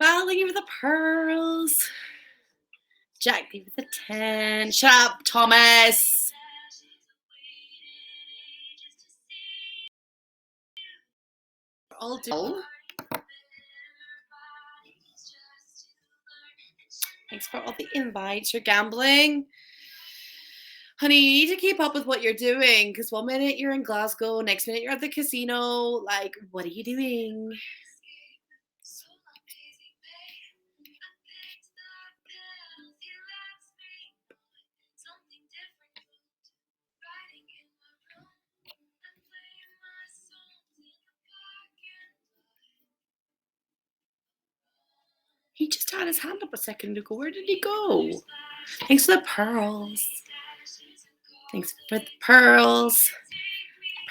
Val, thank you for the pearls. Jack, thank you for the 10. Shut up, Thomas. All do. Thanks for all the invites. You're gambling. Honey, you need to keep up with what you're doing, because one minute you're in Glasgow, next minute you're at the casino. Like, what are you doing? He just had his hand up a second ago. Where did he go? Thanks for the pearls. Thanks for the pearls.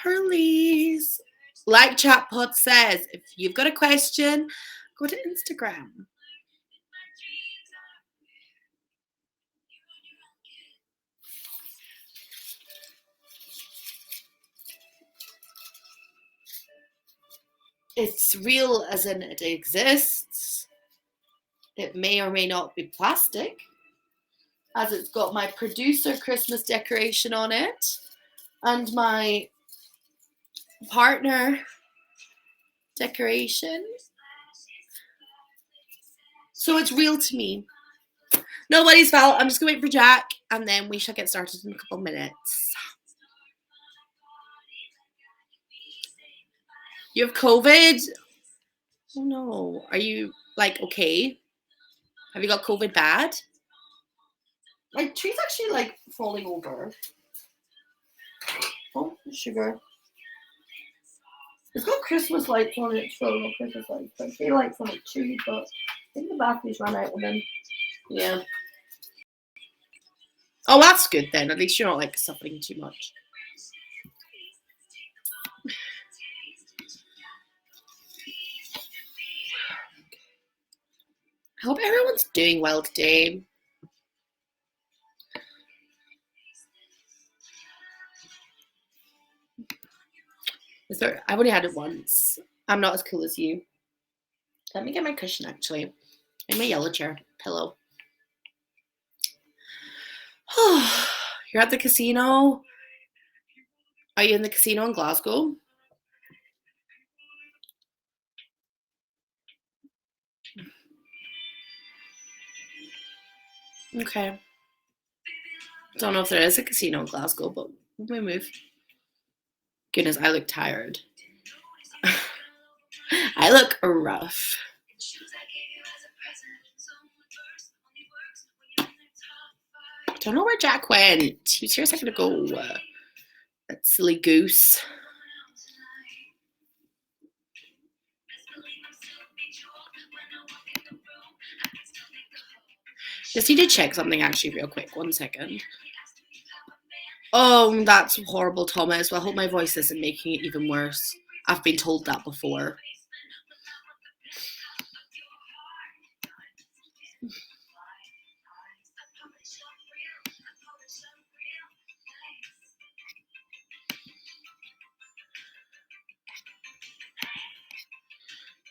Pearlies. Like Chatpot says, if you've got a question, go to Instagram. It's real as in it exists. It may or may not be plastic, as it's got my producer Christmas decoration on it and my partner decoration. So it's real to me. Nobody's fault. I'm just going to wait for Jack and then we shall get started in a couple of minutes. You have COVID? Oh no. Are you like okay? Have you got COVID bad? My tree's actually like falling over. Oh, sugar. It's got Christmas lights on it, so not Christmas lights, but I feel lights on it too, but I think the batteries ran out then. Yeah. Oh, that's good then. At least you're not like suffering too much. I hope everyone's doing well today. I've only had it once. I'm not as cool as you. Let me get my cushion actually. And my yellow chair pillow. You're at the casino? Are you in the casino in Glasgow? Okay. Don't know if there is a casino in Glasgow, but we move. Goodness, I look tired. I look rough. I don't know where Jack went. He was here a second ago. That silly goose. Just need to check something actually real quick. 1 second. Oh, that's horrible, Thomas. Well, I hope my voice isn't making it even worse. I've been told that before.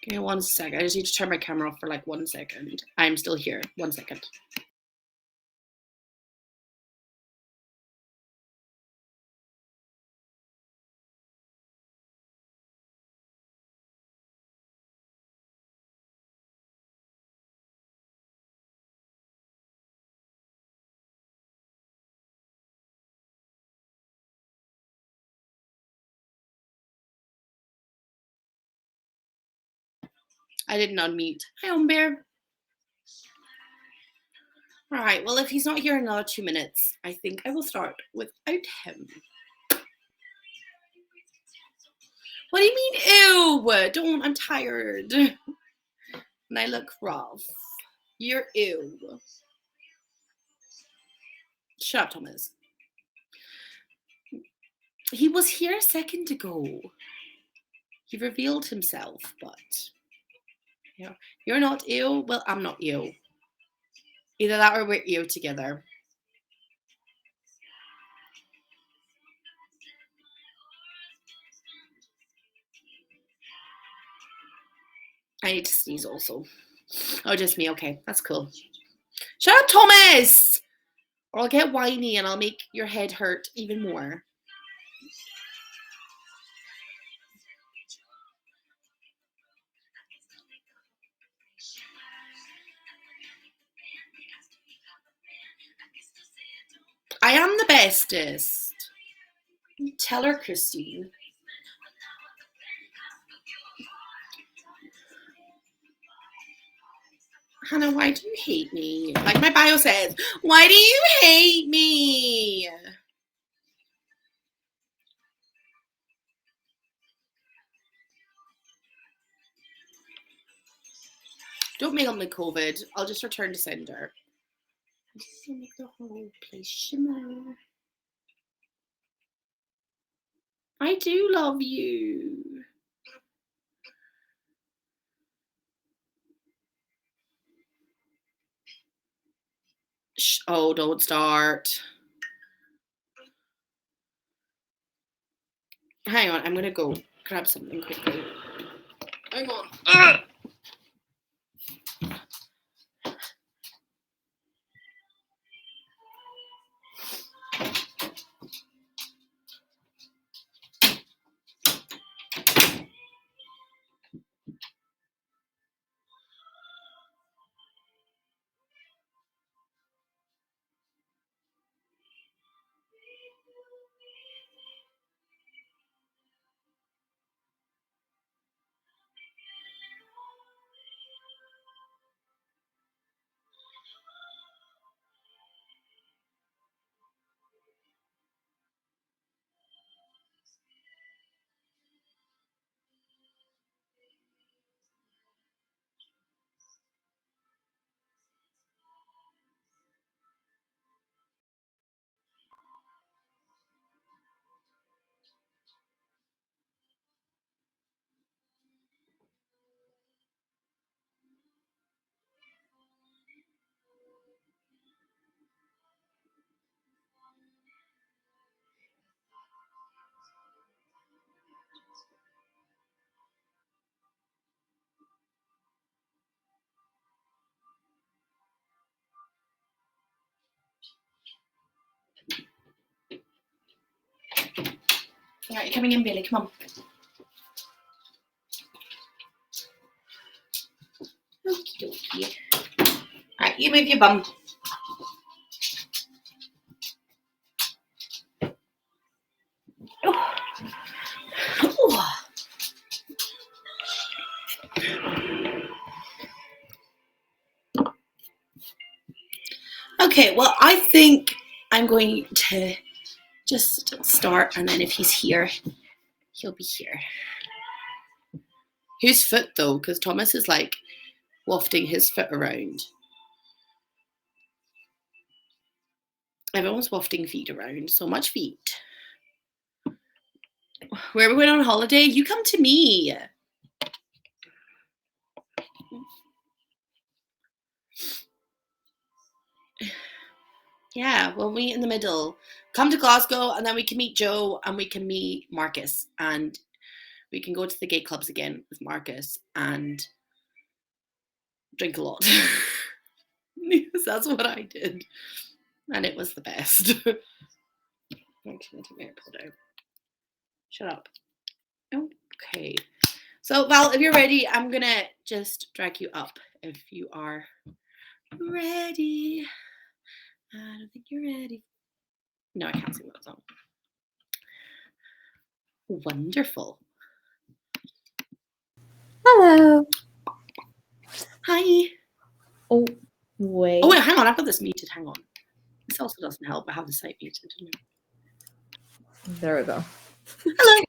Give me 1 second. I just need to turn my camera off for like 1 second. I'm still here. 1 second. I didn't unmute. Hi, Umber. Right, well, if he's not here in another 2 minutes, I think I will start without him. What do you mean, ew? Don't, I'm tired. And I look rough. You're ew. Shut up, Thomas. He was here a second ago. He revealed himself, but yeah, you're not ew. Well, I'm not ew. Either that or we're ew together. I need to sneeze also. Oh, just me. Okay, that's cool. Shut up, Thomas! Or I'll get whiny and I'll make your head hurt even more. I am the bestest. Tell her, Christine. Hannah, why do you hate me? Like my bio says, why do you hate me? Don't mail me COVID. I'll just return to sender. Just to make the whole place shimmer. I do love you. Shh. Oh, don't start. Hang on, I'm gonna go grab something quickly. Hang on. Alright, you're coming in, Billy. Come on. Okie dokie. Alright, you move your bum. Oh. Oh. Okay, well, I think I'm going to just start, and then if he's here, he'll be here. Whose foot, though? Because Thomas is, like, wafting his foot around. Everyone's wafting feet around. So much feet. Where are we going on holiday? You come to me. Yeah, we'll meet in the middle. Come to Glasgow, and then we can meet Joe, and we can meet Marcus, and we can go to the gay clubs again with Marcus and drink a lot. Because that's what I did. And it was the best. Actually, take my AirPod out. Shut up. Okay. So, Val, if you're ready, I'm going to just drag you up if you are ready. I don't think you're ready. No, I can't sing that song. Wonderful. Hello. Hi. Oh, wait. Oh, wait, hang on. I've got this muted. Hang on. This also doesn't help. I have the site muted. There we go. Hello.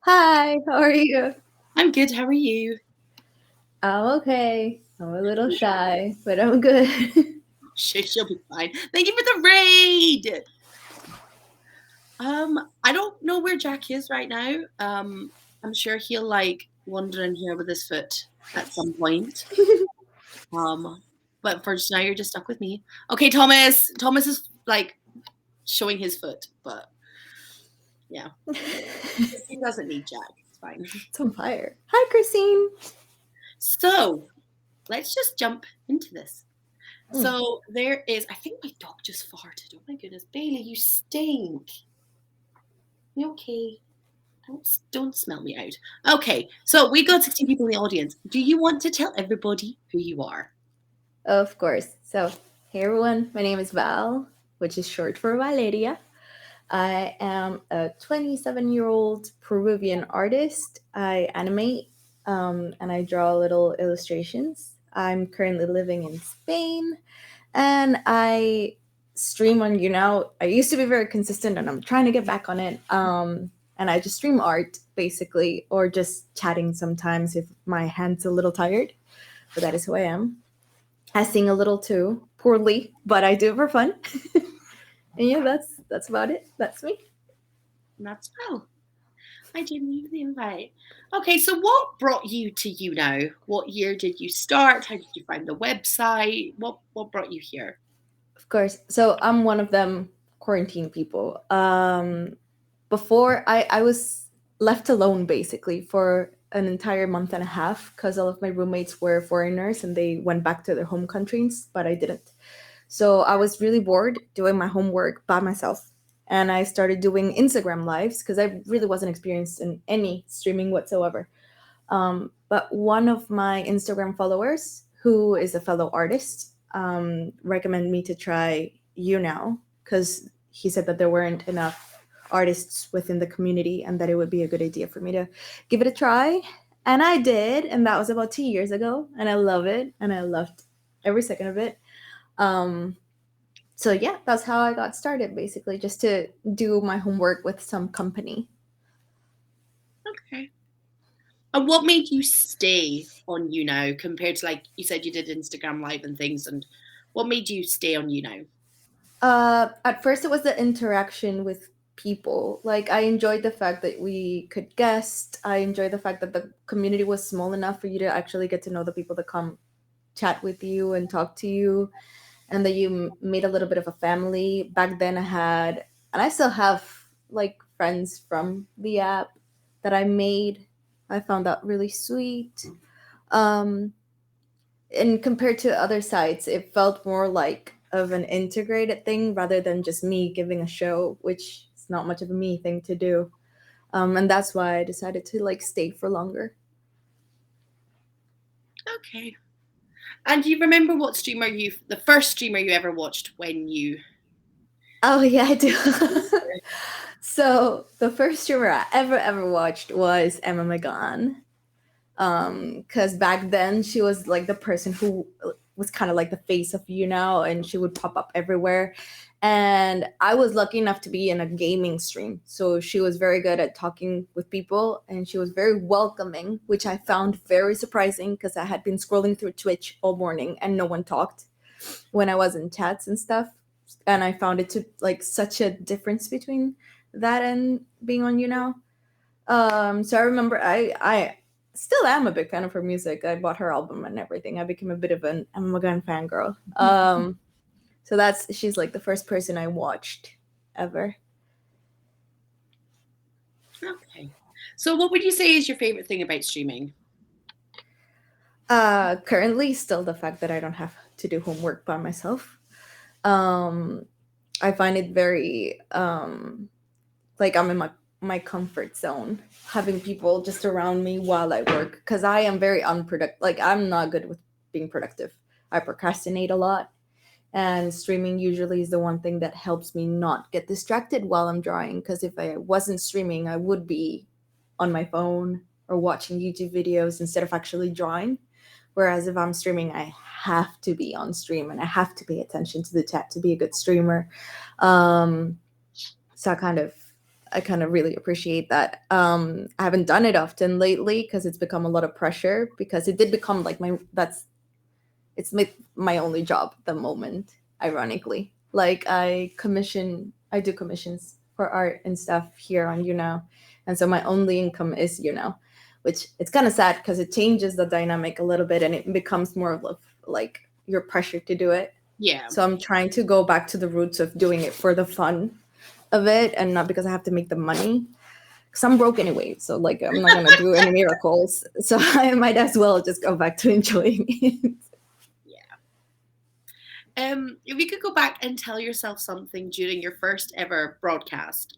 Hi, how are you? I'm good. How are you? I'm okay. I'm a little shy, but I'm good. She'll be fine. Thank you for the raid. I don't know where Jack is right now. I'm sure he'll like wander in here with his foot at some point. But for just now, you're just stuck with me. Okay, Thomas. Thomas is like showing his foot, but yeah, he doesn't need Jack. It's fine. It's on fire. Hi, Christine. So, let's just jump into this. Mm. So there is, I think my dog just farted. Oh my goodness, Bailey, you stink. You okay? Don't smell me out. Okay, so we got 16 people in the audience. Do you want to tell everybody who you are? Of course. So, hey everyone, my name is Val, which is short for Valeria. I am a 27-year-old Peruvian artist. I animate and I draw little illustrations. I'm currently living in Spain and I stream on YouNow. I used to be very consistent and I'm trying to get back on it. And I just stream art basically, or just chatting sometimes if my hand's a little tired. But that is who I am. I sing a little too, poorly, but I do it for fun. And yeah, that's about it. That's me. That's well. I didn't leave the invite. Okay, so what brought you to YouNow? What year did you start? How did you find the website? What brought you here? Of course. So I'm one of them quarantine people. Before I was left alone basically for an entire month and a half because all of my roommates were foreigners and they went back to their home countries, but I didn't. So I was really bored doing my homework by myself. And I started doing Instagram lives because I really wasn't experienced in any streaming whatsoever. But one of my Instagram followers, who is a fellow artist, recommended me to try YouNow because he said that there weren't enough artists within the community and that it would be a good idea for me to give it a try. And I did, and that was about 2 years ago. And I love it, and I loved every second of it. So yeah, that's how I got started, basically, just to do my homework with some company. Okay. And what made you stay on YouNow compared to, like you said, you did Instagram Live and things, and what made you stay on YouNow? At first, it was the interaction with people. Like, I enjoyed the fact that we could guest. I enjoyed the fact that the community was small enough for you to actually get to know the people that come chat with you and talk to you, and that you made a little bit of a family. Back then, I had, and I still have, like, friends from the app that I made. I found that really sweet. Um, and compared to other sites, it felt more like of an integrated thing rather than just me giving a show, which is not much of a me thing to do. And that's why I decided to like stay for longer. Okay. And do you remember what the first streamer you ever watched when you? Oh yeah, I do. So the first streamer I ever watched was Emma McGon. Because back then she was like the person who was kind of like the face of YouNow, and she would pop up everywhere. And I was lucky enough to be in a gaming stream, so she was very good at talking with people, and she was very welcoming, which I found very surprising because I had been scrolling through Twitch all morning and no one talked when I was in chats and stuff. And I found it to like such a difference between that and being on YouNow. So I remember I still am a big fan of her music. I bought her album and everything. I became a bit of an Emma McGon fangirl. So she's like the first person I watched ever. Okay. So what would you say is your favorite thing about streaming? Currently, still the fact that I don't have to do homework by myself. I find it very like I'm in my comfort zone, having people just around me while I work, because I am very unproductive. Like, I'm not good with being productive. I procrastinate a lot, and streaming usually is the one thing that helps me not get distracted while I'm drawing, because if I wasn't streaming, I would be on my phone or watching YouTube videos instead of actually drawing. Whereas if I'm streaming, I have to be on stream and I have to pay attention to the chat to be a good streamer. So I kind of really appreciate that. I haven't done it often lately because it's become a lot of pressure, because it did become like it's my only job at the moment, ironically. Like, I do commissions for art and stuff here on YouNow. And so my only income is YouNow, which it's kind of sad because it changes the dynamic a little bit and it becomes more of like you're pressured to do it. Yeah. So I'm trying to go back to the roots of doing it for the fun of it and not because I have to make the money. because I'm broke anyway. So like I'm not gonna do any miracles. So I might as well just go back to enjoying it. If you could go back and tell yourself something during your first ever broadcast,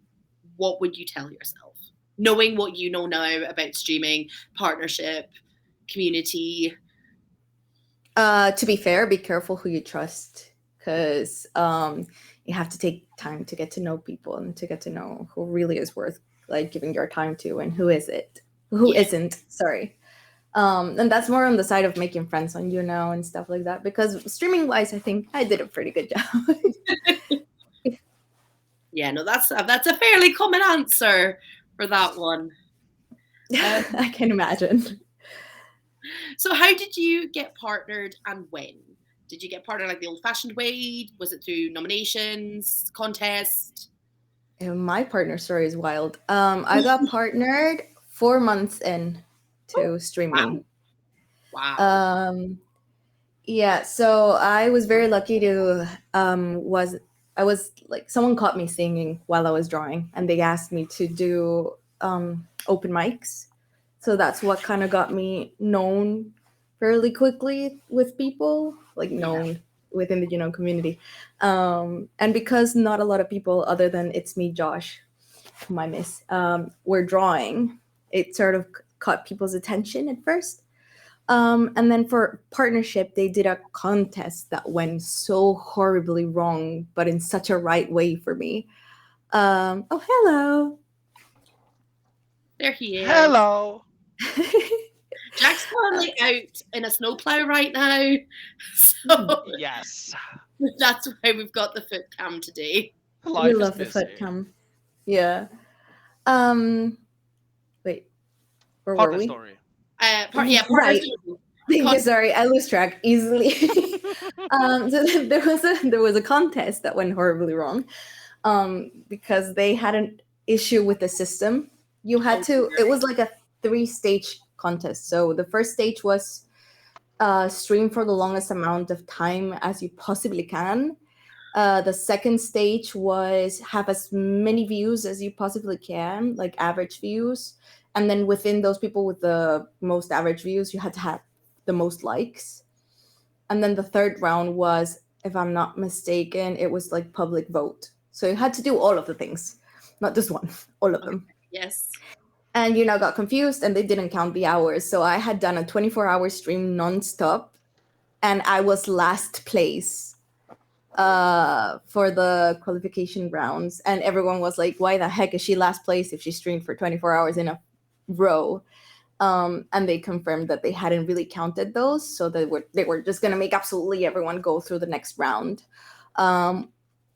what would you tell yourself? Knowing what you know now about streaming, partnership, community. To be fair, be careful who you trust, because you have to take time to get to know people and to get to know who really is worth like giving your time to and who isn't. Sorry. And that's more on the side of making friends on and stuff like that, because streaming wise I think I did a pretty good job. Yeah, no, that's a fairly common answer for that one. I can imagine. So how did you get partnered and when? Did you get partnered like the old-fashioned way? Was it through nominations, contest? My partner story is wild. I got partnered 4 months in to streaming. Wow. Yeah, so I was very lucky to I was like, someone caught me singing while I was drawing, and they asked me to do open mics. So that's what kind of got me known fairly quickly with people, like known within the community. And because not a lot of people other than It's Me, Josh, whom I miss, were drawing, it sort of caught people's attention at first. And then for partnership, they did a contest that went so horribly wrong, but in such a right way for me. Oh, hello. There he is. Hello. Jack's currently out in a snowplow right now. So Yes. that's why we've got the foot cam today. We love the foot cam. Yeah. Wait. Where were we? Story. Partner right. story. Sorry, I lose track easily. So there was a contest that went horribly wrong, because they had an issue with the system. You had to. It was like a 3-stage contest. So the first stage was stream for the longest amount of time as you possibly can. The second stage was have as many views as you possibly can, like average views. And then within those people with the most average views, you had to have the most likes. And then the third round was, if I'm not mistaken, it was like public vote. So you had to do all of the things, not just one, all of them. Yes. And got confused and they didn't count the hours. So I had done a 24-hour stream nonstop, and I was last place for the qualification rounds. And everyone was like, why the heck is she last place if she streamed for 24 hours in a row? And they confirmed that they hadn't really counted those, so they were just gonna make absolutely everyone go through the next round,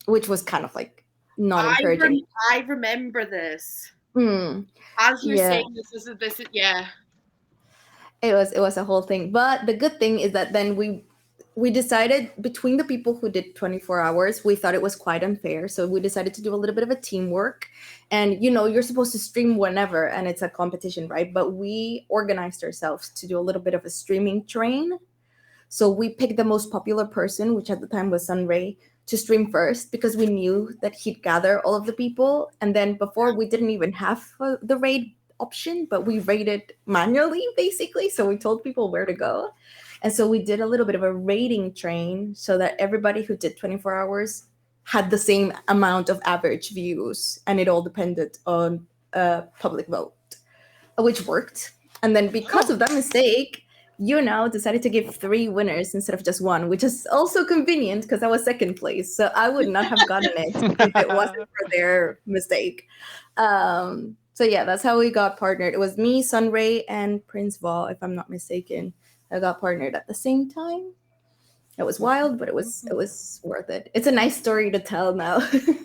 which was kind of like not encouraging. I remember this. Mm, As you're saying, this is It was a whole thing, but the good thing is that then we decided between the people who did 24 hours, we thought it was quite unfair. So we decided to do a little bit of a teamwork. And, you're supposed to stream whenever, and it's a competition, right? But we organized ourselves to do a little bit of a streaming train. So we picked the most popular person, which at the time was Sunray, to stream first, because we knew that he'd gather all of the people. And then before, we didn't even have the raid option, but we rated manually, basically. So we told people where to go. And so we did a little bit of a rating train so that everybody who did 24 hours had the same amount of average views, and it all depended on a public vote, which worked. And then because of that mistake, decided to give 3 winners instead of just 1, which is also convenient because I was second place. So I would not have gotten it if it wasn't for their mistake. So yeah, that's how we got partnered. It was me, Sunray, and Prince Val, if I'm not mistaken. I got partnered at the same time. It was wild, but it was worth it. It's a nice story to tell now. It's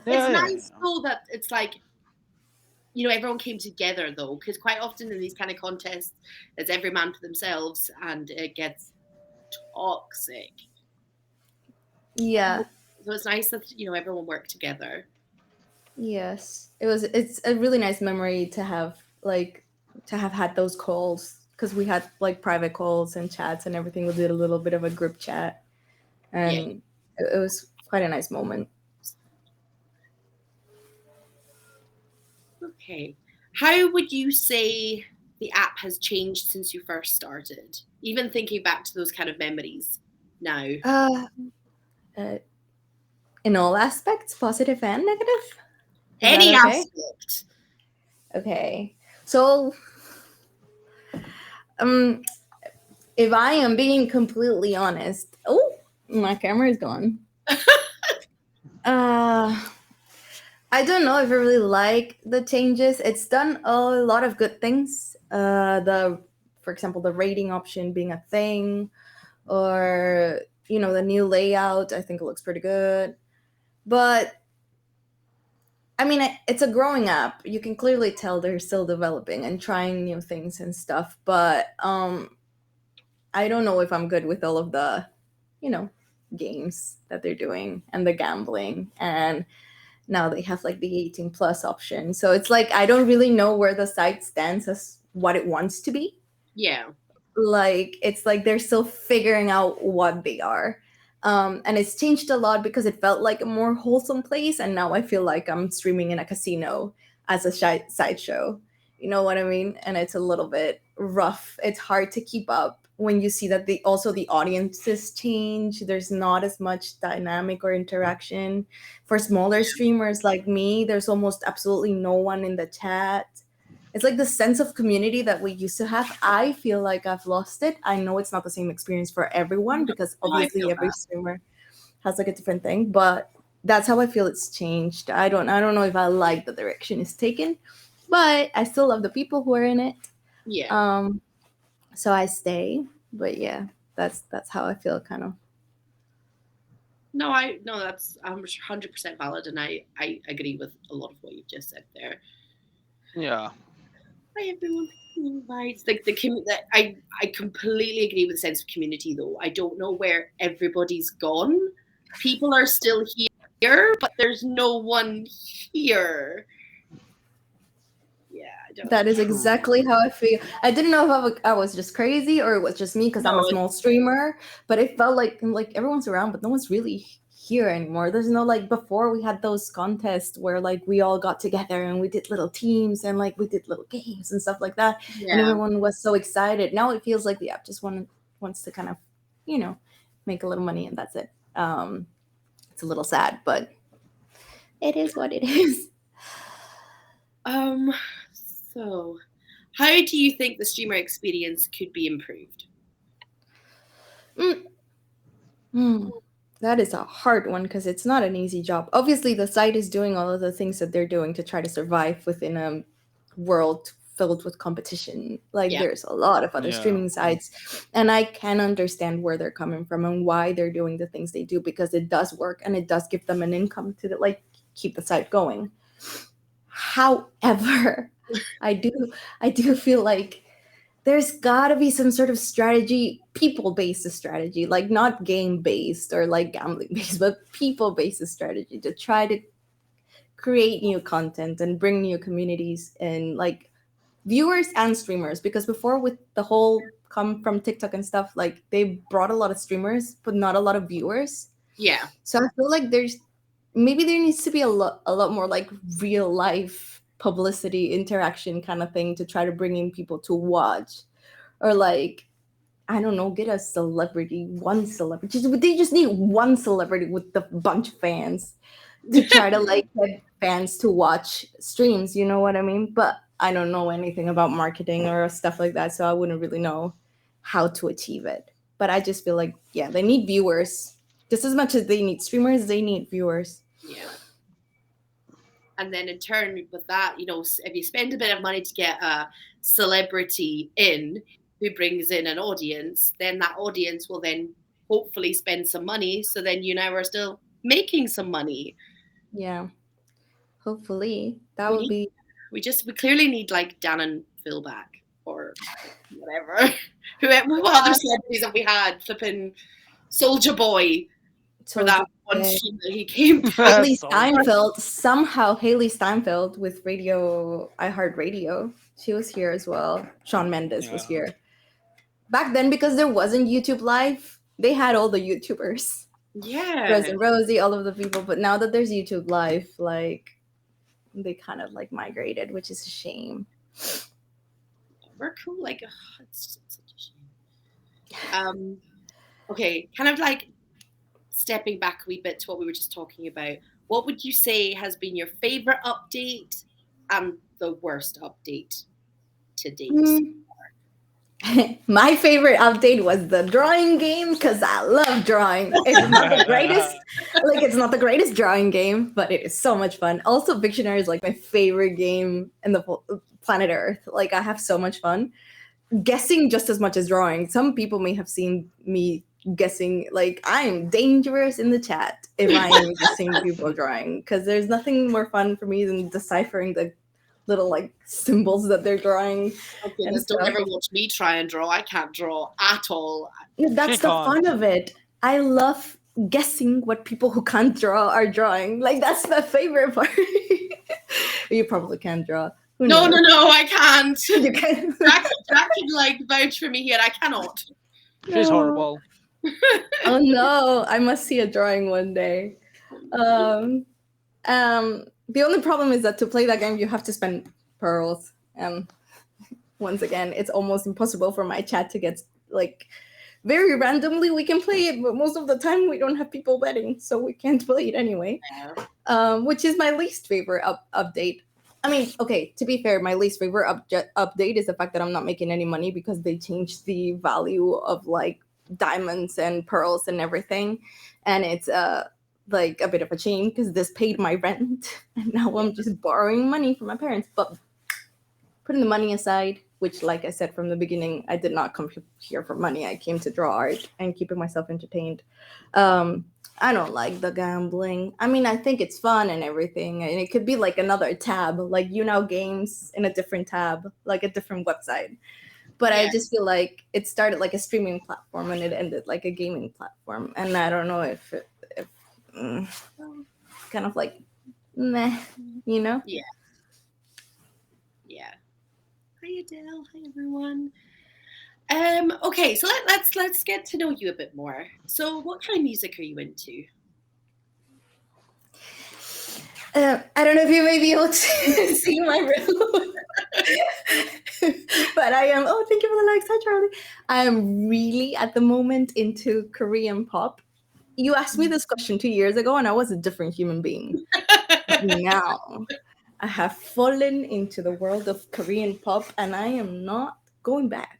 nice though that it's like, everyone came together though, because quite often in these kind of contests, it's every man for themselves, and it gets toxic. Yeah. So it's nice that everyone worked together. Yes, it's a really nice memory to have had those calls, because we had like private calls and chats and everything. We did a little bit of a group chat, and it was quite a nice moment. Okay. How would you say the app has changed since you first started? Even thinking back to those kind of memories now. Uh, uh, in all aspects, positive and negative. Is that Any okay? aspect. Okay. So, um, if I am being completely honest, oh, my camera is gone. Uh, I don't know if I really like the changes. It's done a lot of good things. For example, the rating option being a thing, or the new layout. I think it looks pretty good. But I mean, it's a growing app. You can clearly tell they're still developing and trying new things and stuff. But I don't know if I'm good with all of the, you know, games that they're doing and the gambling. And now they have like the 18 plus option. So it's like I don't really know where the site stands as what it wants to be. Yeah. Like it's like they're still figuring out what they are. And it's changed a lot because it felt like a more wholesome place, and now I feel like I'm streaming in a casino as a sideshow. You know what I mean? And it's a little bit rough. It's hard to keep up when you see that the audiences change. There's not as much dynamic or interaction. For smaller streamers like me, there's almost absolutely no one in the chat. It's like the sense of community that we used to have. I feel like I've lost it. I know it's not the same experience for everyone because No, I feel obviously every that. streamer has like a different thing, but that's how I feel it's changed. I don't know if I like the direction it's taken, but I still love the people who are in it. Yeah. So I stay. But yeah, that's how I feel kind of. No, that's 100% valid, and I agree with a lot of what you've just said there. Yeah. Hi everyone. Bye. It's like I completely agree with the sense of community though. I don't know where everybody's gone. People are still here, but there's no one here. Yeah, I don't. That is exactly how I feel. I didn't know if I was just crazy or it was just me because I'm a No, small streamer, but it felt like everyone's around, but no one's really here anymore. There's no like before we had those contests where like we all got together and we did little teams and like we did little games and stuff like that, and yeah. everyone was so excited. Now it feels like the app just wants to kind of, make a little money and that's it. It's a little sad, but it is what it is. So, how do you think the streamer experience could be improved? That is a hard one because it's not an easy job. Obviously, the site is doing all of the things that they're doing to try to survive within a world filled with competition. Like, Yeah. there's a lot of other Yeah. streaming sites, and I can understand where they're coming from and why they're doing the things they do because it does work and it does give them an income to keep the site going. However, I do feel like there's got to be some sort of strategy, people-based strategy, like not game-based or like gambling-based, but people-based strategy to try to create new content and bring new communities and like viewers and streamers. Because before with the whole come from TikTok and stuff, like they brought a lot of streamers, but not a lot of viewers. Yeah. So I feel like there needs to be a lot more like real life publicity interaction kind of thing to try to bring in people to watch, or like I don't know, get one celebrity. They just need one celebrity with a bunch of fans to try to like get fans to watch streams. You know what I mean? But I don't know anything about marketing or stuff like that, so I wouldn't really know how to achieve it. But I just feel like they need viewers just as much as they need streamers. They need viewers. Yeah. And then in turn with that, if you spend a bit of money to get a celebrity in who brings in an audience, then that audience will then hopefully spend some money. So then you now are still making some money. Yeah. Hopefully. That would be. We clearly need like Dan and Phil back or whatever. What other celebrities have we had? Flipping Soldier Boy. For that one stream that he came. Haley Steinfeld, somehow Haley Steinfeld with iHeartRadio. She was here as well. Shawn Mendes was here. Back then, because there wasn't YouTube Live, they had all the YouTubers. Yeah. Rose and Rosie, all of the people. But now that there's YouTube Live, like they kind of like migrated, which is a shame. We're cool. Like, it's such a shame. Okay, kind of like stepping back a wee bit to what we were just talking about. What would you say has been your favorite update and the worst update to date? Mm. My favorite update was the drawing game because I love drawing. It's not the greatest, like it's not the greatest drawing game, but it is so much fun. Also, Pictionary is like my favorite game in the planet Earth. Like I have so much fun guessing just as much as drawing. Some people may have seen me guessing. Like I am dangerous in the chat if I am guessing people drawing because there's nothing more fun for me than deciphering the little like symbols that they're drawing. Oh goodness, don't ever watch me try and draw. I can't draw at all. That's the fun of it. I love guessing what people who can't draw are drawing. Like that's my favorite part. You probably can't draw. No, I can't. You can. Jack can like vouch for me here. I cannot. She's horrible. Oh no, I must see a drawing one day. The only problem is that to play that game, you have to spend pearls. And once again, it's almost impossible for my chat to get like very randomly. We can play it, but most of the time we don't have people betting, so we can't play it anyway. Which is my least favorite update. I mean, okay, to be fair, my least favorite update is the fact that I'm not making any money because they changed the value of like diamonds and pearls and everything. And it's like a bit of a shame because this paid my rent and now I'm just borrowing money from my parents. But putting the money aside, which like I said from the beginning, I did not come here for money. I came to draw art and keeping myself entertained. I don't like the gambling. I mean, I think it's fun and everything. And it could be like another tab, like games in a different tab, like a different website. But I just feel like it started like a streaming platform and it ended like a gaming platform. And I don't know if kind of like meh, Yeah. Hi Adele. Hi everyone. Okay, so let's get to know you a bit more. So, what kind of music are you into? I don't know if you may be able to see my room, but I am. Oh, thank you for the likes. Hi, Charlie. I am really at the moment into Korean pop. You asked me this question 2 years ago, and I was a different human being. Now, I have fallen into the world of Korean pop, and I am not going back.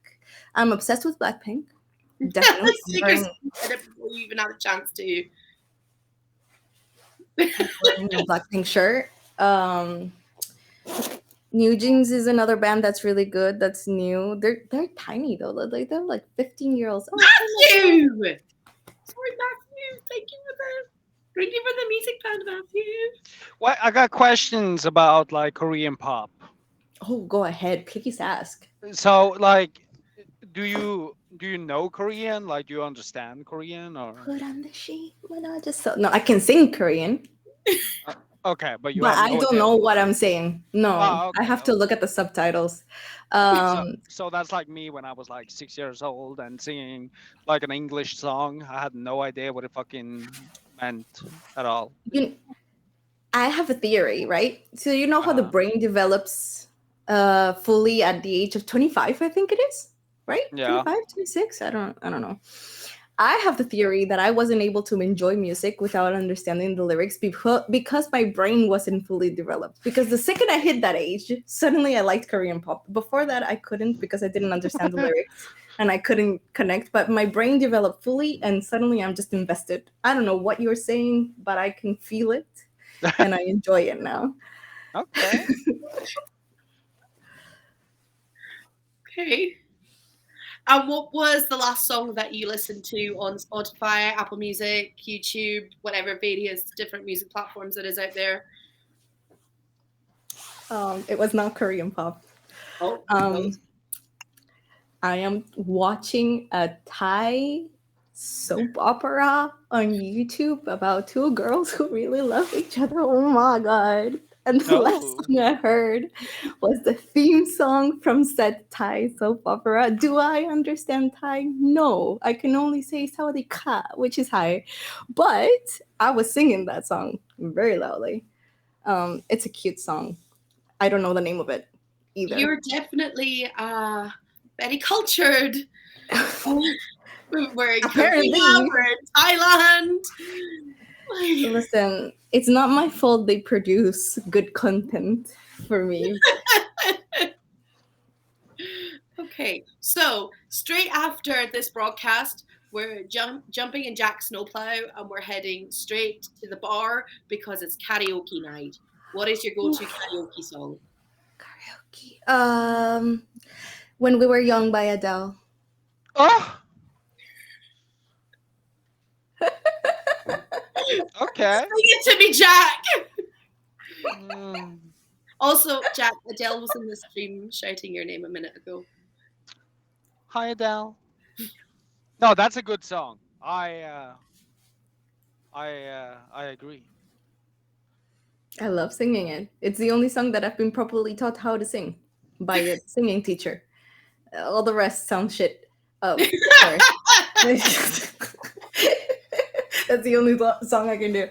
I'm obsessed with Blackpink. Definitely. Before you even had a chance to. Wearing a Blackpink shirt. New Jeans is another band that's really good. That's new. They're tiny though. They're like 15-year-olds. Matthew! Sorry, Matthew. Thank you for the music band, Matthew. Well, I got questions about like Korean pop. Oh, go ahead. Please ask. So like, do you know Korean? Like, do you understand Korean or? Put on the sheet when I just saw. No, I can sing Korean. Okay, but I don't know what I'm saying. No, okay, I have to look at the subtitles. So that's like me when I was like 6 years old and singing like an English song. I had no idea what it fucking meant at all. I have a theory, right? So you know how the brain develops fully at the age of 25, I think it is, right? Yeah. 25, 26, I don't know. I have the theory that I wasn't able to enjoy music without understanding the lyrics because my brain wasn't fully developed. Because the second I hit that age, suddenly I liked Korean pop. Before that, I couldn't because I didn't understand the lyrics and I couldn't connect. But my brain developed fully and suddenly I'm just invested. I don't know what you're saying, but I can feel it and I enjoy it now. Okay. Okay. And what was the last song that you listened to on Spotify, Apple Music, YouTube, whatever various different music platforms it is out there? It was not Korean pop. Oh. I am watching a Thai soap opera on YouTube about two girls who really love each other. Oh my god. And the last song I heard was the theme song from said Thai soap opera. Do I understand Thai? No. I can only say Sawadee Ka, which is Thai. But I was singing that song very loudly. It's a cute song. I don't know the name of it either. You're definitely very cultured. We're in Apparently. Korea, we're in Thailand. Listen, it's not my fault they produce good content for me. Okay, so straight after this broadcast, we're jumping in Jack's snowplow and we're heading straight to the bar because it's karaoke night. What is your go-to karaoke song? Karaoke. When We Were Young by Adele. Oh. Okay. Sing it to me, Jack. Mm. Also, Jack, Adele was in the stream shouting your name a minute ago. Hi, Adele. No, that's a good song. I agree. I love singing it. It's the only song that I've been properly taught how to sing by a singing teacher. All the rest sounds shit. Oh, sorry. That's the only song I can do.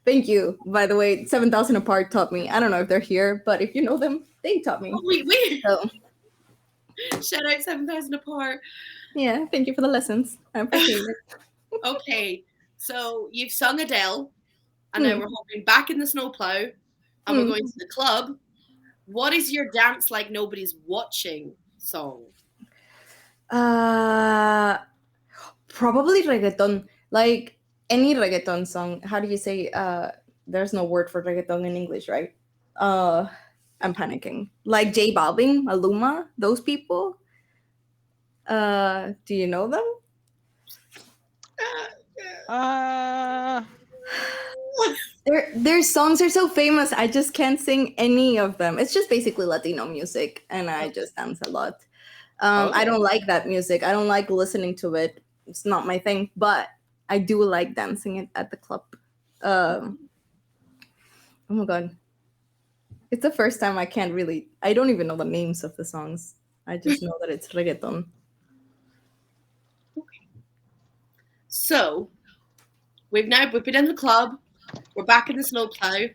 Thank you. By the way, 7,000 Apart taught me. I don't know if they're here, but if you know them, they taught me. Oh, wait. So, shout out 7,000 Apart. Yeah, thank you for the lessons. I appreciate it. Okay, so you've sung Adele, and now we're hopping back in the snowplow, and we're going to the club. What is your dance like nobody's watching song? Probably reggaeton. Like any reggaeton song. How do you say? There's no word for reggaeton in English, right? I'm panicking. Like J Balvin, Maluma, those people. Do you know them? Their songs are so famous. I just can't sing any of them. It's just basically Latino music, and I just dance a lot. I don't like that music. I don't like listening to it. It's not my thing. But I do like dancing it at the club. Oh my god. It's the first time I don't even know the names of the songs. I just know that it's reggaeton. Okay. So, we've been in the club. We're back in the snowplow.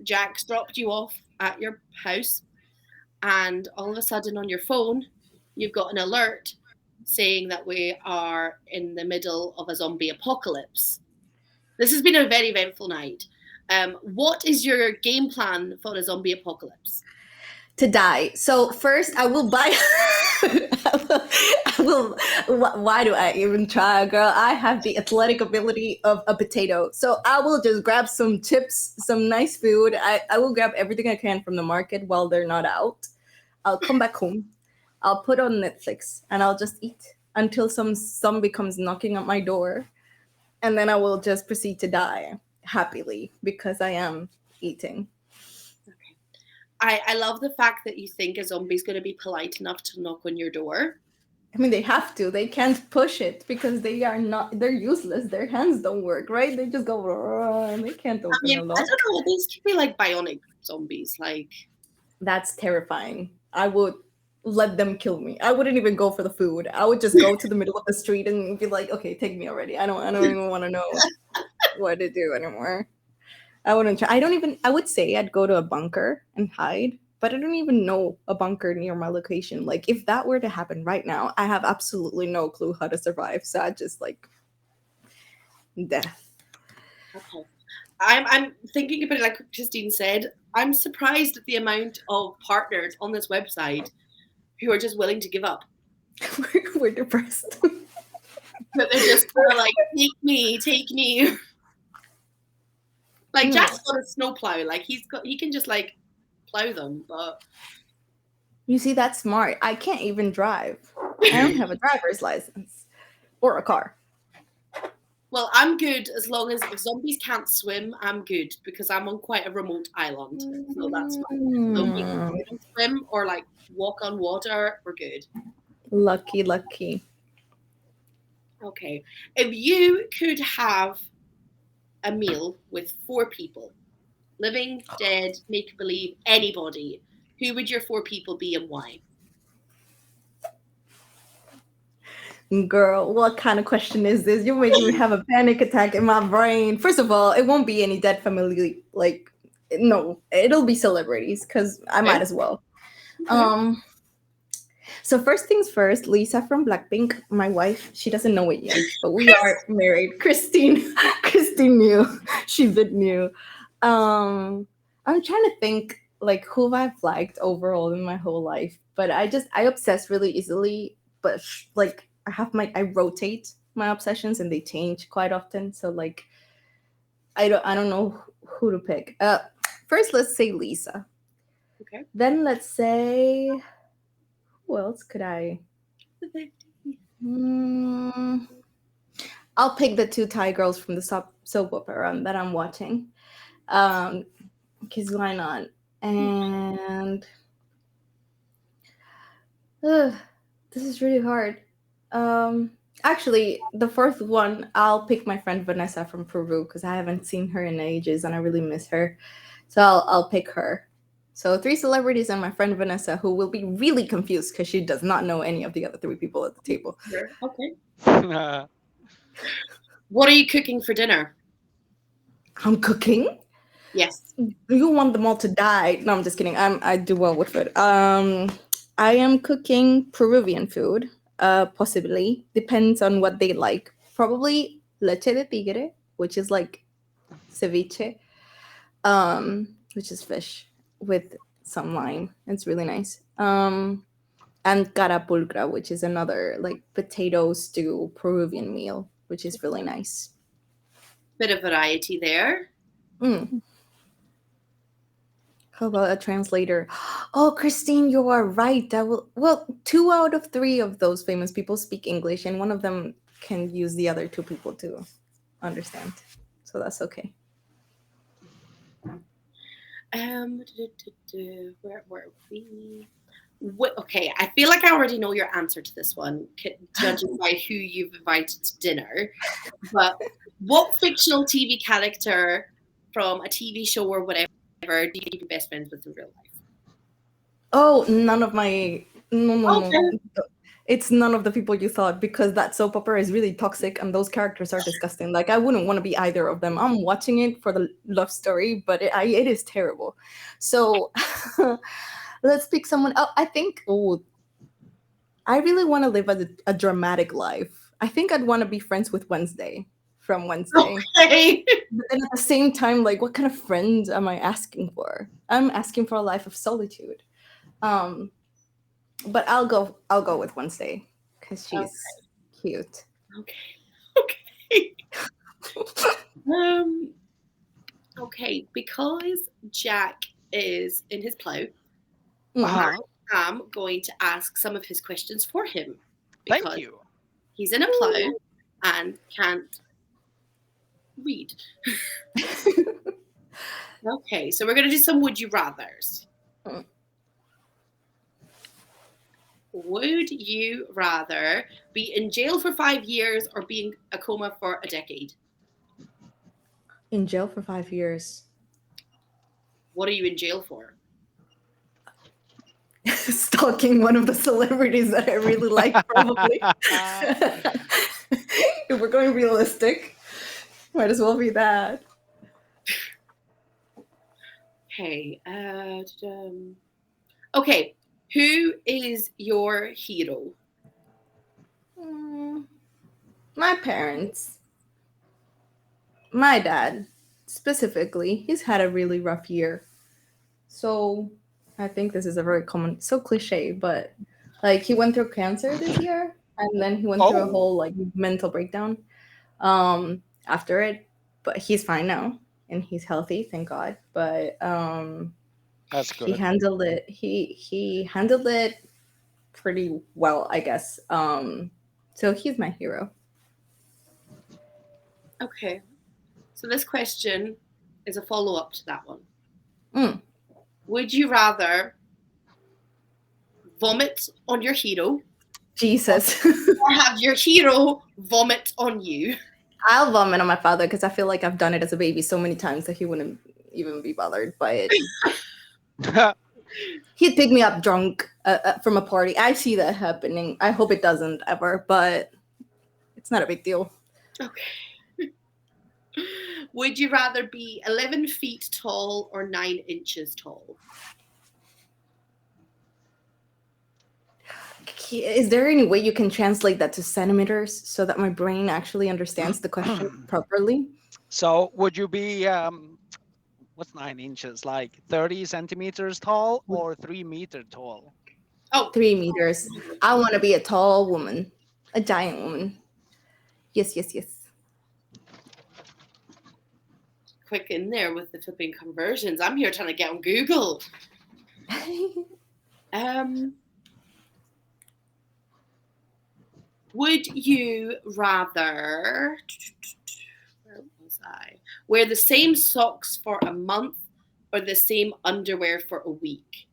Jack's dropped you off at your house, and all of a sudden on your phone, you've got an alert saying that we are in the middle of a zombie apocalypse. This has been a very eventful night. What is your game plan for a zombie apocalypse? To die. So first, I will buy. Why do I even try, girl? I have the athletic ability of a potato. So I will just grab some chips, some nice food. I will grab everything I can from the market while they're not out. I'll come back home. I'll put on Netflix and I'll just eat until some zombie comes knocking at my door. And then I will just proceed to die happily because I am eating. I love the fact that you think a zombie's going to be polite enough to knock on your door. I mean, they have to. They can't push it because they're useless. Their hands don't work, right? They just go, and they can't open a lock. I don't know. These could be like bionic zombies. Like, that's terrifying. I would let them kill me. I wouldn't even go for the food. I would just go to the middle of the street and be like, okay, take me already. I don't even want to know what to do anymore. I wouldn't try. I would say I'd go to a bunker and hide, but I don't even know a bunker near my location. Like, if that were to happen right now, I have absolutely no clue how to survive. So I'd just death. Okay. I'm thinking about it like Christine said. I'm surprised at the amount of partners on this website who are just willing to give up. We're depressed. But they're just like, take me. Like, Jack's got a snowplow. Like, he can just like plow them. But you see, that's smart. I can't even drive. I don't have a driver's license or a car. Well, I'm good as long as if zombies can't swim. I'm good because I'm on quite a remote island, so that's fine. So we can swim or like walk on water. We're good. Lucky. Okay, if you could have a meal with 4 people, living, dead, make believe, anybody, who would your 4 people be and why? Girl, what kind of question is this? You're making me have a panic attack in my brain. First of all, it won't be any dead family. Like, no, it'll be celebrities because I might as well. Okay. So first things first, Lisa from Blackpink, my wife, she doesn't know it yet, but we are married. Christine knew. She did knew. I'm trying to think like who I've liked overall in my whole life, but I obsess really easily. But like I rotate my obsessions and they change quite often. So like I don't know who to pick. First let's say Lisa. Okay. Then let's say who else could I? I'll pick the two Thai girls from the soap opera that I'm watching. Because why not? And this is really hard. Actually, the fourth one, I'll pick my friend Vanessa from Peru because I haven't seen her in ages and I really miss her. So I'll pick her. So 3 celebrities and my friend Vanessa, who will be really confused because she does not know any of the other 3 people at the table. Sure. Okay. What are you cooking for dinner? I'm cooking? Yes. You want them all to die. No, I'm just kidding. I do well with food. I am cooking Peruvian food. Possibly. Depends on what they like. Probably leche de tigre, which is like ceviche. Which is fish with some lime. It's really nice. And carapulcra, which is another like potato stew Peruvian meal, which is really nice. Bit of variety there. How about a translator? Oh, Christine, you are right. Well, 2 out of 3 of those famous people speak English, and one of them can use the other 2 people to understand. So that's okay. Where were we? Okay, I feel like I already know your answer to this one, judging by who you've invited to dinner. But what fictional TV character from a TV show or whatever do you be best friends with in real life? Oh, none of my no. Okay. It's none of the people you thought because that soap opera is really toxic and those characters are disgusting. Like I wouldn't want to be either of them. I'm watching it for the love story, but it is terrible. So let's pick someone. Oh, I think. Oh, I really want to live a dramatic life. I think I'd want to be friends with Wednesday from Wednesday. Okay. But then at the same time, like, what kind of friends am I asking for? I'm asking for a life of solitude. But I'll go with Wednesday because she's cute. Okay. Okay, because Jack is in his plow, I am going to ask some of his questions for him. Thank you. He's in a plow and can't read. Okay, so we're going to do some would you rathers. Would you rather be in jail for 5 years or be in a coma for a decade? In jail for 5 years. What are you in jail for? Stalking one of the celebrities that I really like, probably. If we're going realistic, might as well be that. Okay. Okay. Who is your hero? My parents. My dad, specifically. He's had a really rough year. So I think this is a very common, so cliche, but like he went through cancer this year and then he went through a whole like mental breakdown after it. But he's fine now and he's healthy, thank God. But that's good. He handled it. He handled it pretty well, I guess. So he's my hero. Okay. So this question is a follow-up to that one. Would you rather vomit on your hero? Jesus. Or have your hero vomit on you? I'll vomit on my father because I feel like I've done it as a baby so many times that he wouldn't even be bothered by it. He'd pick me up drunk from a party. I see that happening. I hope it doesn't ever, but it's not a big deal. Okay. Would you rather be 11 feet tall or 9 inches tall? Is there any way you can translate that to centimeters so that my brain actually understands the question properly? So would you be what's 9 inches, like 30 centimeters tall or 3 meter tall? Oh, 3 meters. I want to be a tall woman, a giant woman. Yes, yes, yes. quick in there with the flipping conversions. I'm here trying to get on Google. Would you rather, where was I? Wear the same socks for a month or the same underwear for a week?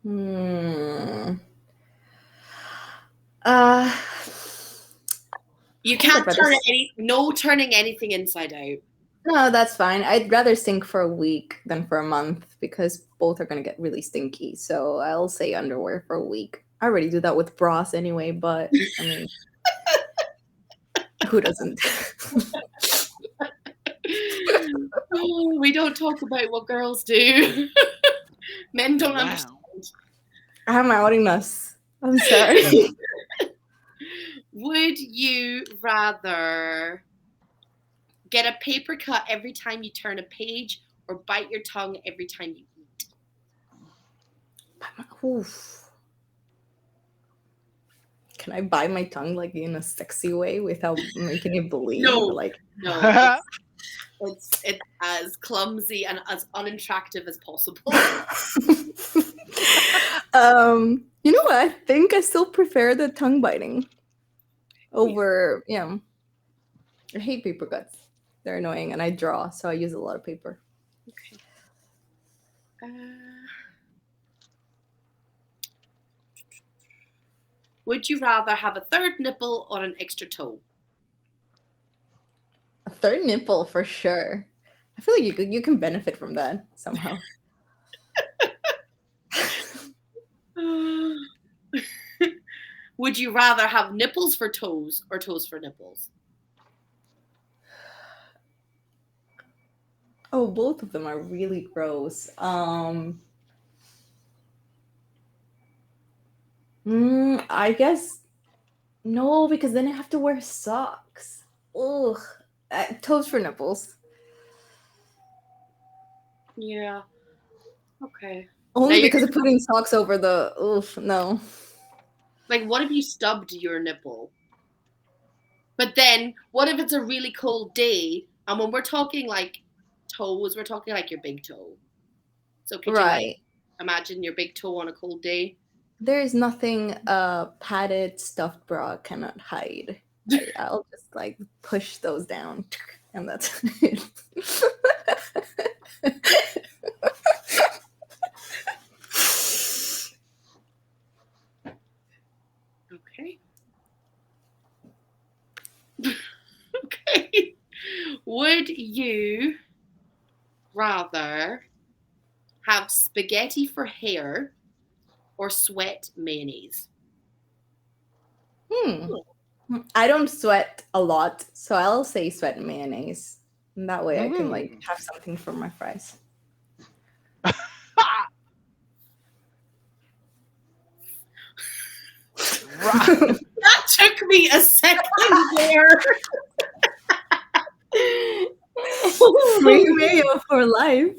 You can't turn turning anything inside out. No, that's fine. I'd rather stink for a week than for a month because both are going to get really stinky. So I'll say underwear for a week. I already do that with bras anyway, but I mean, who doesn't? Oh, we don't talk about what girls do. Men don't understand. I'm outing us. I'm sorry. Would you rather get a paper cut every time you turn a page or bite your tongue every time you eat? Oof. Can I bite my tongue like in a sexy way without making it bleed? No, like no. It's as clumsy and as unattractive as possible. You know what? I think I still prefer the tongue biting over, I hate paper cuts. They're annoying, and I draw, so I use a lot of paper. Okay. Would you rather have a third nipple or an extra toe? A third nipple for sure. I feel like you can benefit from that somehow. Would you rather have nipples for toes or toes for nipples? Oh, both of them are really gross. I guess no, because then I have to wear socks. Ugh. Toes for nipples. Yeah. Okay. Only because of putting socks over the. Oof, no. Like, what if you stubbed your nipple? But then, what if it's a really cold day? And when we're talking like toes, we're talking like your big toe. So could you imagine your big toe on a cold day? There is nothing a padded stuffed bra cannot hide. I'll just like push those down, and that's it. Okay. Okay. Would you rather have spaghetti for hair or sweat mayonnaise? I don't sweat a lot, so I'll say sweat mayonnaise. And that way I can like have something for my fries. That took me a second there. Free mayo for life.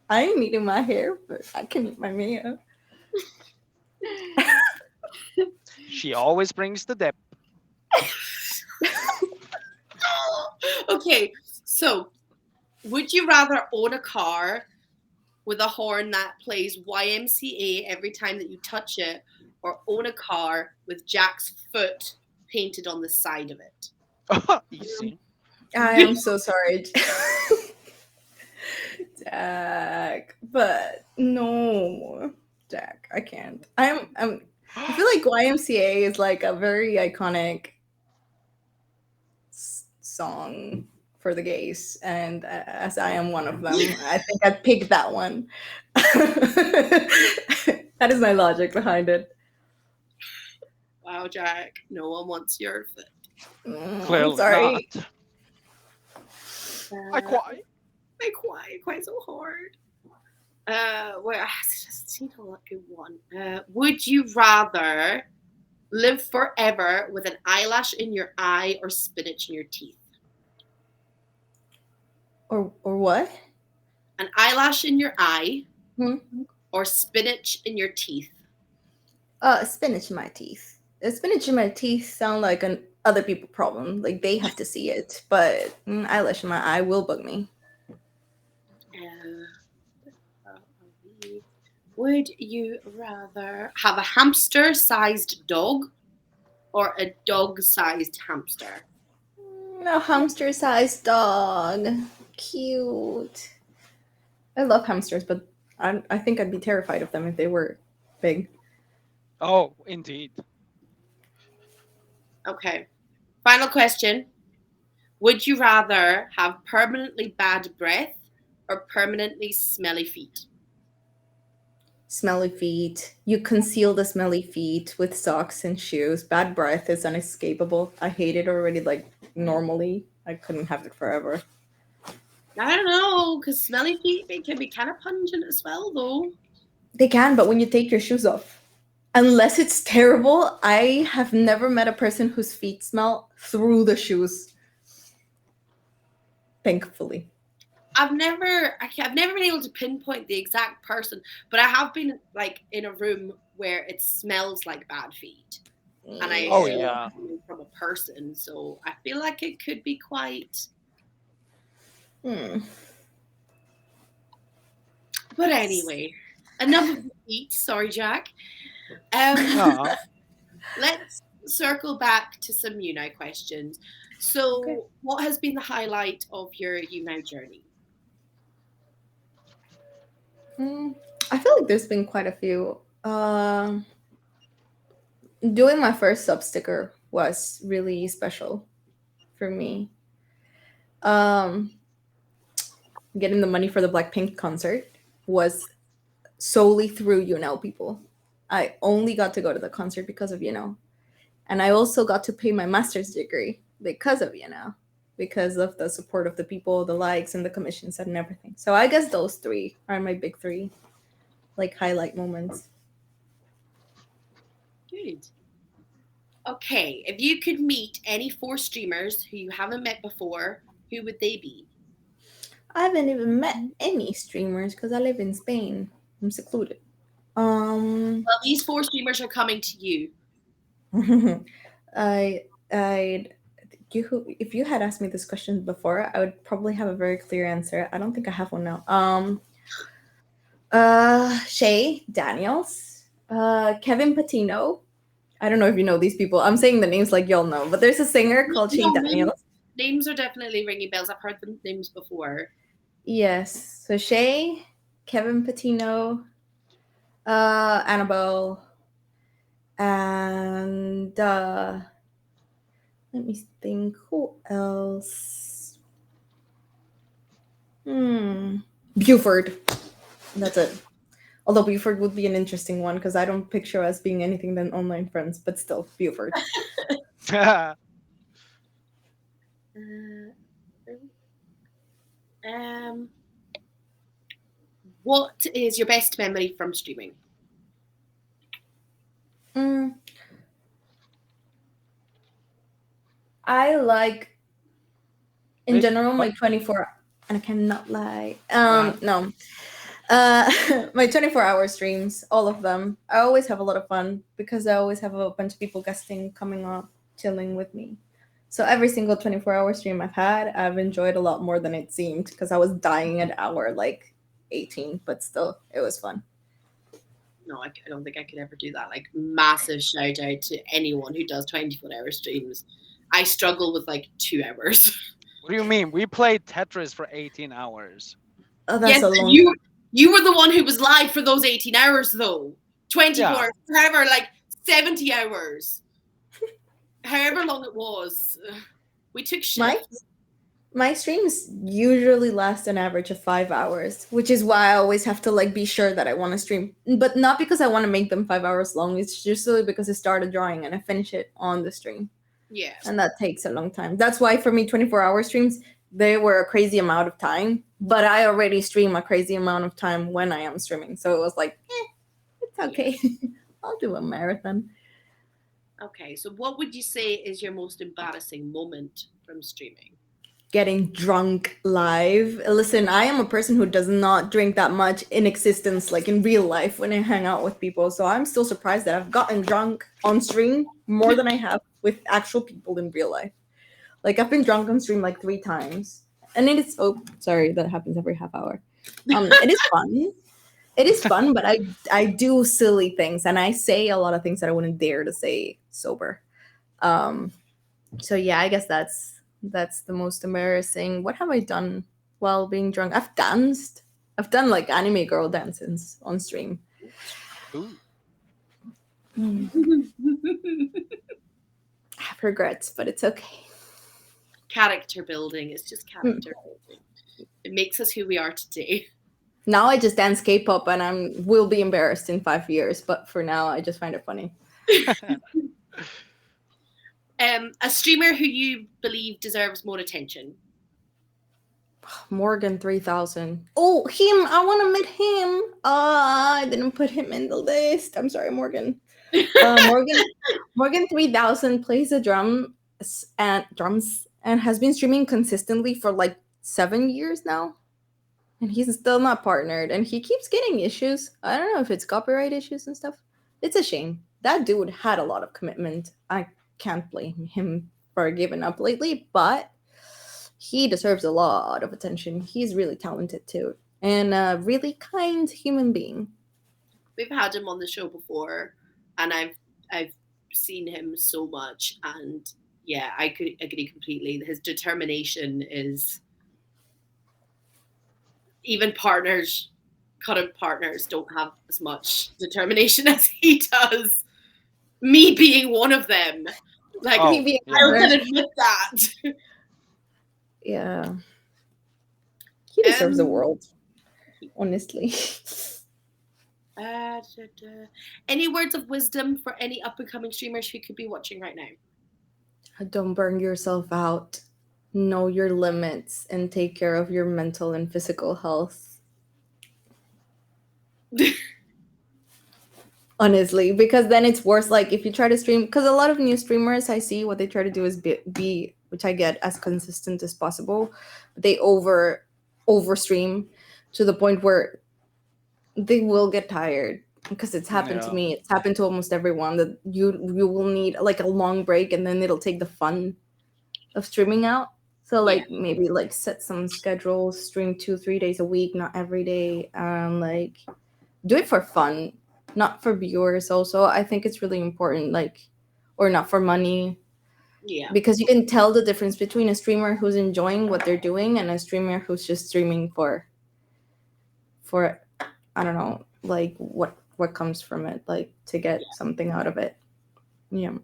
I ain't eating my hair, but I can eat my mayo. She always brings the dip. Okay, so would you rather own a car with a horn that plays YMCA every time that you touch it, or own a car with Jack's foot painted on the side of it? Easy. I am so sorry, Jack, but no, Jack, I can't. I feel like YMCA is like a very iconic song for the gays, and as I am one of them, I think I'd pick that one. That is my logic behind it. Wow, Jack, no one wants your foot. Clearly sorry. not. I quite. Quite so hard. Well, I just seen a good one. Would you rather live forever with an eyelash in your eye or spinach in your teeth? Or what? An eyelash in your eye Hmm? or spinach in your teeth? Spinach in my teeth. Spinach in my teeth sound like an other people problem. Like they have to see it, but eyelash in my eye will bug me. Would you rather have a hamster-sized dog or a dog-sized hamster? A hamster-sized dog. Cute. I love hamsters, but I think I'd be terrified of them if they were big. Oh, indeed. Okay. Final question. Would you rather have permanently bad breath or permanently smelly feet? Smelly feet. You conceal the smelly feet with socks and shoes. Bad breath is unescapable. I hate it already, like, normally. I couldn't have it forever. I don't know, because smelly feet they can be kind of pungent as well, though. They can, but when you take your shoes off. Unless it's terrible, I have never met a person whose feet smell through the shoes. Thankfully. I've never been able to pinpoint the exact person, but I have been like in a room where it smells like bad feet, and I Oh, yeah. from a person, so I feel like it could be quite. Hmm. But anyway, enough of the feet. Sorry, Jack. No. Let's circle back to some UNI questions. So, Okay. what has been the highlight of your UNI journey? I feel like there's been quite a few. Doing my first sub sticker was really special for me. Getting the money for the Blackpink concert was solely through people. I only got to go to the concert because of and I also got to pay my master's degree because of because of the support of the people, the likes, and the commissions and everything. So I guess those three are my big three, like, highlight moments. Good. Okay, if you could meet any 4 streamers who you haven't met before, who would they be? I haven't even met any streamers because I live in Spain. I'm secluded. Well, these 4 streamers are coming to you. If you had asked me this question before, I would probably have a very clear answer. I don't think I have one now. Shay Daniels, Kevin Patino. I don't know if you know these people. I'm saying the names like y'all know, but there's a singer called Shay Daniels. Names are definitely ringing bells. I've heard the names before. Yes. So Shay, Kevin Patino, Annabelle, and let me think, who else? Buford. That's it. Although Buford would be an interesting one because I don't picture us being anything than online friends, but still, Buford. What is your best memory from streaming? I like, in general, my 24, and I cannot lie. No. My 24-hour streams, all of them. I always have a lot of fun because I always have a bunch of people guesting, coming up, chilling with me. So every single 24-hour stream I've had, I've enjoyed a lot more than it seemed because I was dying at hour like 18, but still, it was fun. No, I don't think I could ever do that. Like, massive shout out to anyone who does 24-hour streams. I struggle with like 2 hours. What do you mean? We played Tetris for 18 hours. Oh, that's yes, a long. You were the one who was live for those 18 hours, though. 24, however, like 70 hours. However long it was. We took shifts. My streams usually last an average of 5 hours, which is why I always have to like be sure that I want to stream. But not because I want to make them 5 hours long. It's just really because I start a drawing and I finish it on the stream. Yeah. And that takes a long time. That's why for me 24-hour streams, they were a crazy amount of time. But I already stream a crazy amount of time when I am streaming. So it was like, it's okay. I'll do a marathon. Okay, so what would you say is your most embarrassing moment from streaming? Getting drunk live. Listen, I am a person who does not drink that much in existence, like in real life when I hang out with people. So I'm still surprised that I've gotten drunk on stream more than I have with actual people in real life. Like I've been drunk on stream like 3 times. And it is sorry, that happens every half hour. It is fun. It is fun, but I do silly things and I say a lot of things that I wouldn't dare to say sober. So yeah, I guess that's the most embarrassing. What have I done while being drunk? I've danced. I've done like anime girl dances on stream. Ooh. I have regrets, but it's okay. Character building. It's just character building. It makes us who we are today. Now I just dance K-pop and will be embarrassed in 5 years, but for now I just find it funny. A streamer who you believe deserves more attention. Morgan 3000. Oh, him! I want to meet him. I didn't put him in the list. I'm sorry, Morgan. Morgan 3000 plays the drums and has been streaming consistently for like 7 years now. And he's still not partnered, and he keeps getting issues. I don't know if it's copyright issues and stuff. It's a shame. That dude had a lot of commitment. I can't blame him for giving up lately, but he deserves a lot of attention. He's really talented too, and a really kind human being. We've had him on the show before, and I've seen him so much, and yeah, I could agree completely. His determination is, even current partners don't have as much determination as he does. Me being one of them. Like, Oh, Me being yeah. I can admit that. Yeah. He deserves the world, honestly. Any words of wisdom for any up-and-coming streamers who could be watching right now? Don't burn yourself out. Know your limits and take care of your mental and physical health. Honestly, because then it's worse. Like if you try to stream, because a lot of new streamers I see what they try to do is be which I get, as consistent as possible, but they over stream to the point where they will get tired. Because it's happened to me. It's happened to almost everyone that you will need like a long break, and then it'll take the fun of streaming out. So like maybe like set some schedules, stream 2-3 days a week, not every day. Like do it for fun, not for viewers. Also, I think it's really important. Like, or not for money. Yeah. Because you can tell the difference between a streamer who's enjoying what they're doing and a streamer who's just streaming for I don't know, like what comes from it, like to get something out of it. Yeah.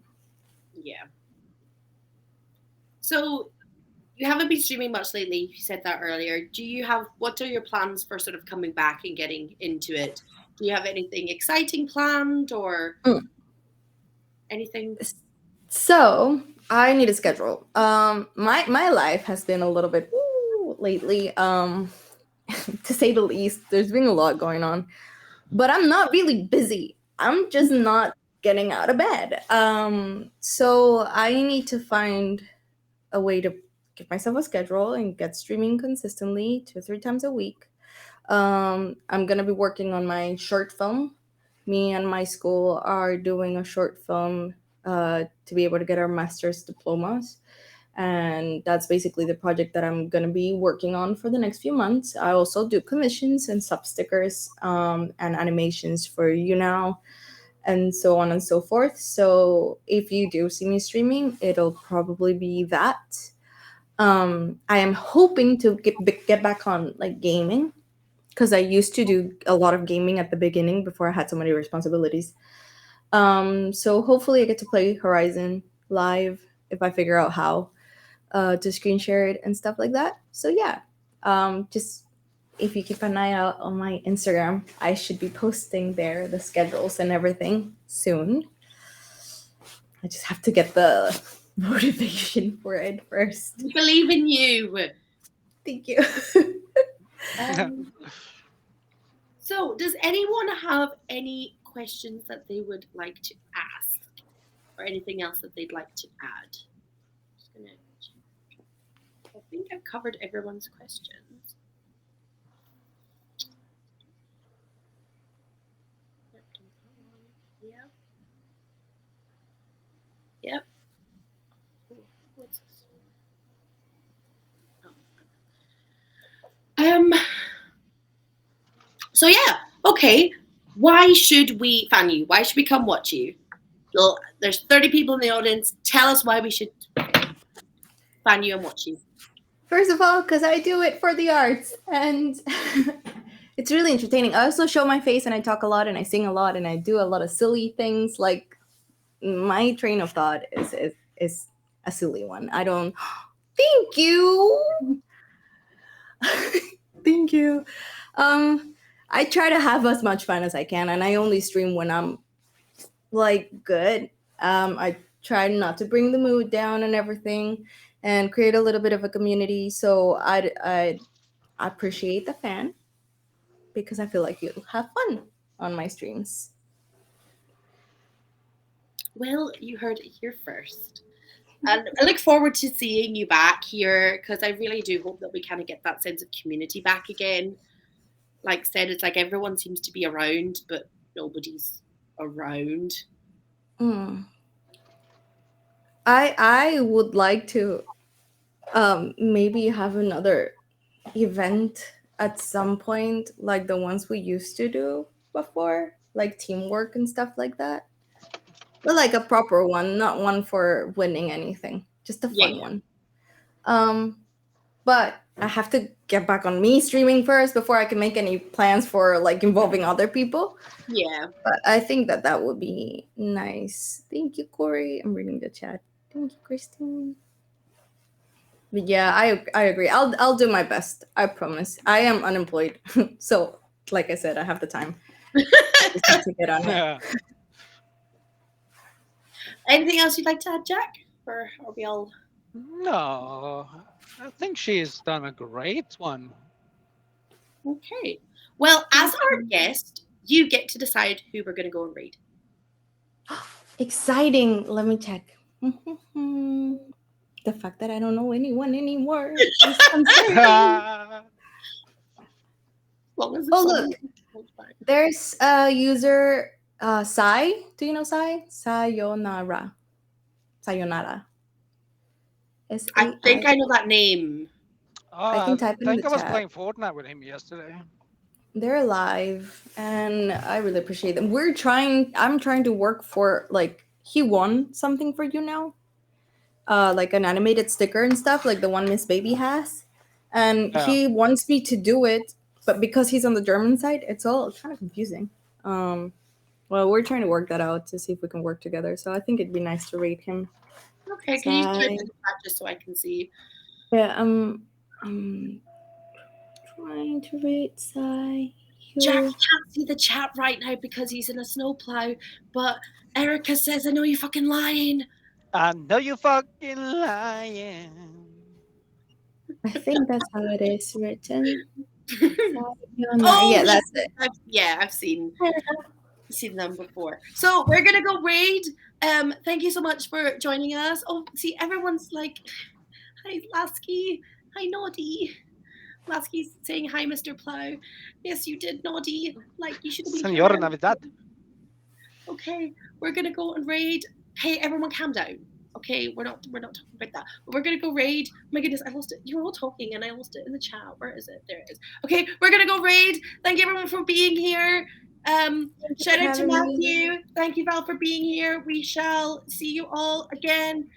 So you haven't been streaming much lately. You said that earlier. What are your plans for sort of coming back and getting into it? Do you have anything exciting planned or anything? So I need a schedule. My life has been a little bit lately, to say the least. There's been a lot going on, but I'm not really busy. I'm just not getting out of bed. So I need to find a way to give myself a schedule and get streaming consistently 2-3 times a week. I'm gonna be working on my short film. Me and my school are doing a short film to be able to get our master's diplomas. And that's basically the project that I'm going to be working on for the next few months. I also do commissions and sub stickers and animations for YouNow and so on and so forth. So if you do see me streaming, it'll probably be that. I am hoping to get back on like gaming, because I used to do a lot of gaming at the beginning before I had so many responsibilities. So hopefully I get to play Horizon live if I figure out how. to screen share it and stuff like that. So yeah, just if you keep an eye out on my Instagram, I should be posting there the schedules and everything soon. I just have to get the motivation for it first. We believe in you. Thank you. So, does anyone have any questions that they would like to ask, or anything else that they'd like to add? I think I've covered everyone's questions. Yeah. Yep. What's this? So yeah, okay. Why should we fan you? Why should we come watch you? Well, there's 30 people in the audience. Tell us why we should fan you and watch you. First of all, because I do it for the arts, and it's really entertaining. I also show my face, and I talk a lot, and I sing a lot, and I do a lot of silly things. Like, my train of thought is a silly one. I don't. Thank you. Thank you. I try to have as much fun as I can, and I only stream when I'm like good. I try not to bring the mood down and everything, and create a little bit of a community. So I appreciate the fan because I feel like you have fun on my streams. Well, you heard it here first. And I look forward to seeing you back here, because I really do hope that we kind of get that sense of community back again. Like I said, it's like everyone seems to be around, but nobody's around. I would like to maybe have another event at some point, like the ones we used to do before, like teamwork and stuff like that. But like a proper one, not one for winning anything, just a fun one. But I have to get back on me streaming first before I can make any plans for like involving other people. Yeah. But I think that would be nice. Thank you, Corey. I'm reading the chat. Thank you, Christine. But yeah, I agree. I'll do my best. I promise. I am unemployed, so like I said, I have the time to get on it. Anything else you'd like to add, Jack? Or are we all? No, I think she's done a great one. Okay. Well, as our guest, you get to decide who we're going to go and read. Exciting. Let me check. The fact that I don't know anyone anymore is concerning. Look. There's a user, Sai. Do you know Sai? Sayonara. I think I know that name. I can type it in the chat. I was playing Fortnite with him yesterday. They're live, and I really appreciate them. I'm trying to work for, like, he won something for you now. Like an animated sticker and stuff, like the one Miss Baby has. And he wants me to do it, but because he's on the German side, it's all kind of confusing. Well, we're trying to work that out to see if we can work together. So I think it'd be nice to rate him. Okay, can you type in the chat just so I can see? Yeah, I'm trying to rate Sai. Jack can't see the chat right now because he's in a snowplow, but Erica says, I know you're fucking lying. I know you're fucking lying. I think that's how it is written. Oh, yeah, that's it. I've seen them before. So we're gonna go raid. Thank you so much for joining us. Oh, see, everyone's like, hi, Lasky. Hi, Noddy. Lasky's saying hi, Mr. Plow. Yes, you did, Noddy. Like, you should be. Señora Navidad. Okay, we're gonna go and raid. Hey, everyone, calm down. Okay, we're not talking about that. But we're gonna go raid. My goodness, I lost it. You were all talking and I lost it in the chat. Where is it? There it is. Okay, we're gonna go raid. Thank you everyone for being here. Shout out to Matthew. Thank you, Val, for being here. We shall see you all again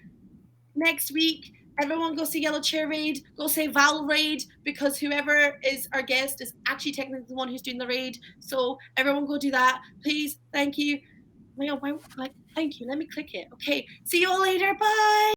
next week. Everyone go see Yellow Chair Raid. Go say Val Raid, because whoever is our guest is actually technically the one who's doing the raid. So everyone go do that, please. Thank you. Thank you. Let me click it. Okay. See you all later. Bye.